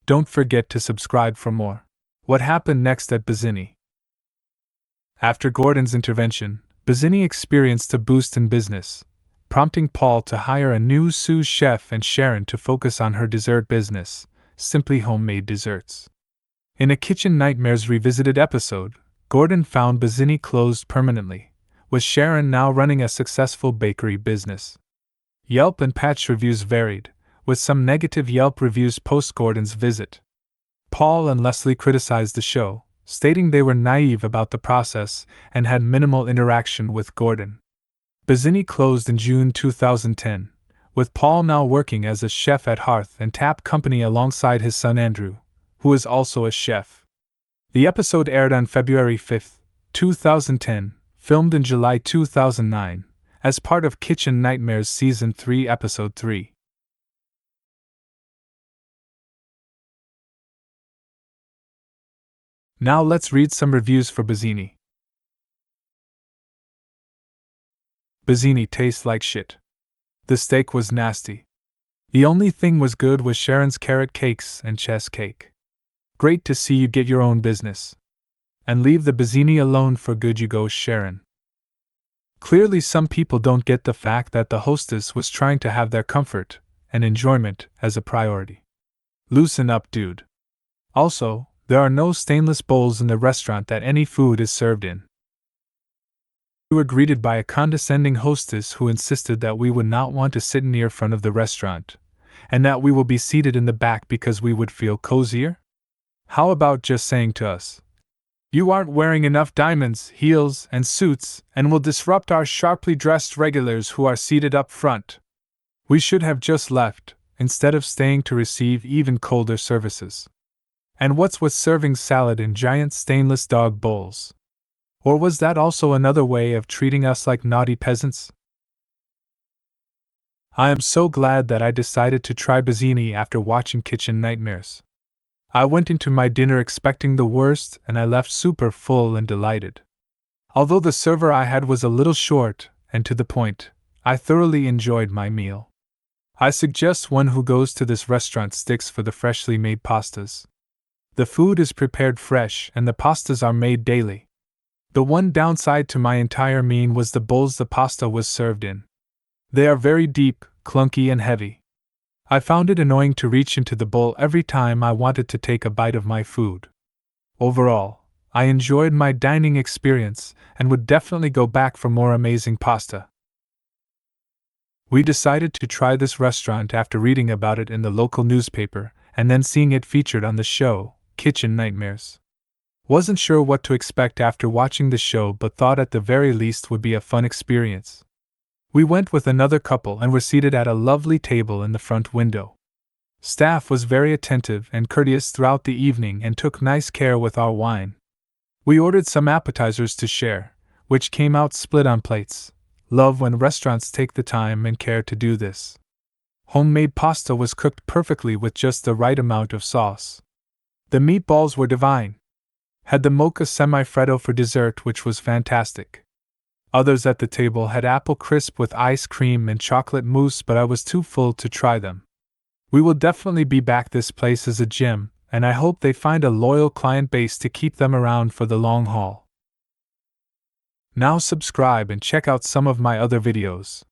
Don't forget to subscribe for more. What happened next at Bazinni? After Gordon's intervention, Bazinni experienced a boost in business, prompting Paul to hire a new sous chef and Sharon to focus on her dessert business, Simply Homemade Desserts. In a Kitchen Nightmares Revisited episode, Gordon found Bazinni closed permanently, with Sharon now running a successful bakery business. Yelp and Patch reviews varied, with some negative Yelp reviews post Gordon's visit. Paul and Leslie criticized the show, stating they were naive about the process and had minimal interaction with Gordon. Bazinni closed in June 2010, with Paul now working as a chef at Hearth and Tap Company alongside his son Andrew, who is also a chef. The episode aired on February 5, 2010, filmed in July 2009, as part of Kitchen Nightmares Season 3, Episode 3. Now let's read some reviews for Bazinni. Bazinni tastes like shit. The steak was nasty. The only thing was good was Sharon's carrot cakes and chess cake. Great to see you get your own business. And leave the Bazinni alone for good you go, Sharon. Clearly some people don't get the fact that the hostess was trying to have their comfort and enjoyment as a priority. Loosen up, dude. Also, there are no stainless bowls in the restaurant that any food is served in. We were greeted by a condescending hostess who insisted that we would not want to sit near front of the restaurant, and that we will be seated in the back because we would feel cozier? How about just saying to us, "You aren't wearing enough diamonds, heels, and suits, and will disrupt our sharply dressed regulars who are seated up front." We should have just left, instead of staying to receive even colder services. And what's with serving salad in giant stainless dog bowls? Or was that also another way of treating us like naughty peasants? I am so glad that I decided to try Bazinni after watching Kitchen Nightmares. I went into my dinner expecting the worst and I left super full and delighted. Although the server I had was a little short and to the point, I thoroughly enjoyed my meal. I suggest one who goes to this restaurant sticks for the freshly made pastas. The food is prepared fresh and the pastas are made daily. The one downside to my entire meal was the bowls the pasta was served in. They are very deep, clunky, and heavy. I found it annoying to reach into the bowl every time I wanted to take a bite of my food. Overall, I enjoyed my dining experience and would definitely go back for more amazing pasta. We decided to try this restaurant after reading about it in the local newspaper and then seeing it featured on the show, Kitchen Nightmares. Wasn't sure what to expect after watching the show but thought at the very least would be a fun experience. We went with another couple and were seated at a lovely table in the front window. Staff was very attentive and courteous throughout the evening and took nice care with our wine. We ordered some appetizers to share, which came out split on plates. Love when restaurants take the time and care to do this. Homemade pasta was cooked perfectly with just the right amount of sauce. The meatballs were divine. Had the mocha semi-freddo for dessert, which was fantastic. Others at the table had apple crisp with ice cream and chocolate mousse, but I was too full to try them. We will definitely be back. This place is a gem, and I hope they find a loyal client base to keep them around for the long haul. Now subscribe and check out some of my other videos.